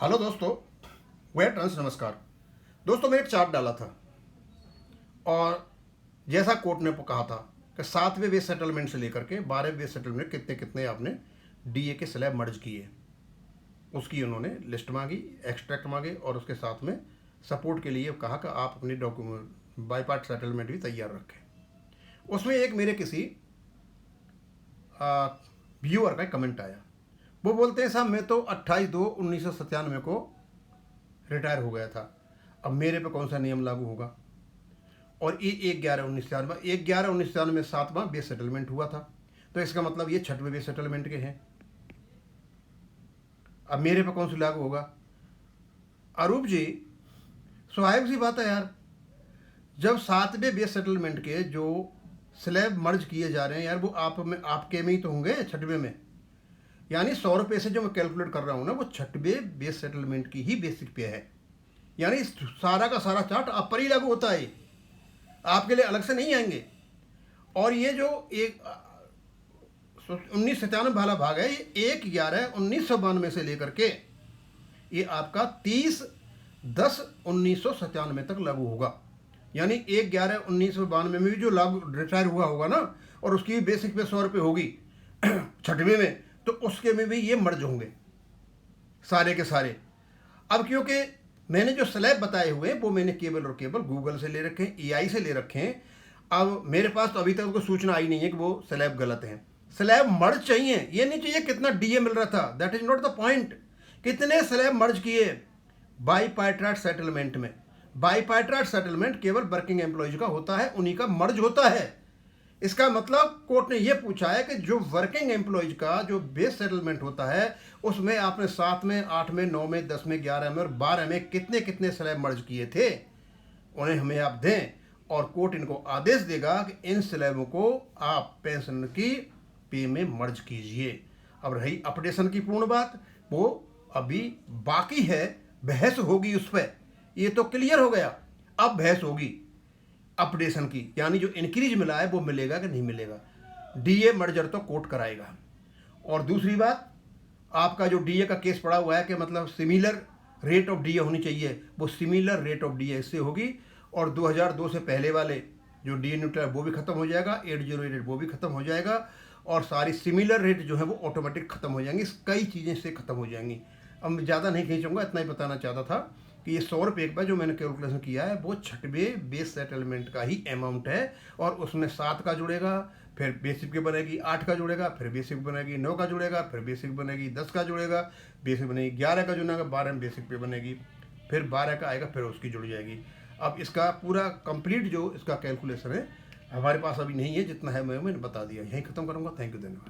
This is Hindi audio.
हेलो दोस्तों, वेट ट्रांस नमस्कार। दोस्तों, मैंने एक चार्ट डाला था और जैसा कोर्ट ने कहा था कि 7वें वेज सेटलमेंट से लेकर के 12वें वेज सेटलमेंट कितने कितने आपने डीए के स्लैब मर्ज किए, उसकी उन्होंने लिस्ट मांगी, एक्सट्रैक्ट मांगे और उसके साथ में सपोर्ट के लिए कहा कि आप अपनी डॉक्यूमेंट बाई पार्ट सेटलमेंट भी तैयार रखें। उसमें एक मेरे किसी व्यूअर का कमेंट आया। वो बोलते हैं साहब, मैं तो 28/2/1997 को रिटायर हो गया था, अब मेरे पे कौन सा नियम लागू होगा। और ये 1/11/1997 1/11/1997 में 7वां बेस सेटलमेंट हुआ था, तो इसका मतलब ये 6वें बेस सेटलमेंट के हैं। अब मेरे पे कौन सा लागू होगा। अरूप जी, स्वाभाविक सी बात है यार, जब 7वें बेस सेटलमेंट के जो स्लैब मर्ज किए जा रहे हैं यार, वो आपके में ही तो होंगे 6वें में। यानी 100 रुपये से जो मैं कैलकुलेट कर रहा हूँ ना, वो 6वें बेस सेटलमेंट की ही बेसिक पे है। यानी सारा का सारा चार्ट आप पर ही लागू होता है, आपके लिए अलग से नहीं आएंगे। और ये जो एक 1997 वाला भाग है, ये 1/11/1992 से लेकर के ये आपका 30/10/1997 तक लागू होगा। यानी 1/11/1992 में भी जो लागू रिटायर हुआ होगा ना, और उसकी बेसिक पे 100 रुपये होगी 6वें में, तो उसके में भी ये मर्ज होंगे सारे के सारे। अब क्योंकि मैंने जो स्लैब बताए हुए वो मैंने केवल और केवल गूगल से ले रखे हैं, एआई से ले रखे हैं। अब मेरे पास तो अभी तक कोई सूचना आई नहीं है कि वो स्लैब गलत हैं। स्लैब मर्ज चाहिए, ये नहीं चाहिए कितना डीए मिल रहा था, that is not the point. कितने स्लैब मर्ज किए बाईपार्टाइट सेटलमेंट में। बाईपार्टाइट सेटलमेंट केवल वर्किंग एम्प्लॉयज का होता है, उन्हीं का मर्ज होता है। इसका मतलब कोर्ट ने यह पूछा है कि जो वर्किंग एम्प्लॉयज का जो बेस सेटलमेंट होता है, उसमें आपने 7 में, 8 में, 9 में, 10 में, 11 में और 12 में कितने कितने स्लैब मर्ज किए थे, उन्हें हमें आप दें। और कोर्ट इनको आदेश देगा कि इन स्लैबों को आप पेंशन की पे में मर्ज कीजिए। अब रही अपडेशन की पूर्ण बात, वो अभी बाकी है, बहस होगी उस पर। ये तो क्लियर हो गया, अब बहस होगी अपडेशन की, यानी जो इंक्रीज मिला है वो मिलेगा कि नहीं मिलेगा। डीए मर्जर तो कोर्ट कराएगा। और दूसरी बात, आपका जो डीए का केस पड़ा हुआ है कि मतलब सिमिलर रेट ऑफ डीए होनी चाहिए, वो सिमिलर रेट ऑफ डीए इससे होगी। और 2002 से पहले वाले जो डीए न्यूट्रल वो भी खत्म हो जाएगा, 808 वो भी खत्म हो जाएगा, और सारी सिमिलर रेट जो है वो ऑटोमेटिक खत्म हो जाएंगी। कई चीज़ें इससे खत्म हो जाएंगी। अब मैं ज़्यादा नहीं खींचूंगा, इतना ही बताना चाहता था कि ये 100 रुपये का जो मैंने कैलकुलेशन किया है वो 6वें बेस सेटलमेंट का ही अमाउंट है। और उसमें 7 का जुड़ेगा, फिर बेसिक पे बनेगी 8 का जुड़ेगा, फिर बेसिक बनेगी 9 का जुड़ेगा, फिर बेसिक बनेगी 10 का जुड़ेगा, बेसिक बनेगी 11 का जुड़ेगा, 12 में बेसिक पे बनेगी, फिर 12 का आएगा, फिर उसकी जुड़ जाएगी। अब इसका पूरा कंप्लीट जो इसका कैलकुलेशन है हमारे पास अभी नहीं है, जितना है मैंने बता दिया। यहीं ख़त्म करूँगा। थैंक यू, धन्यवाद।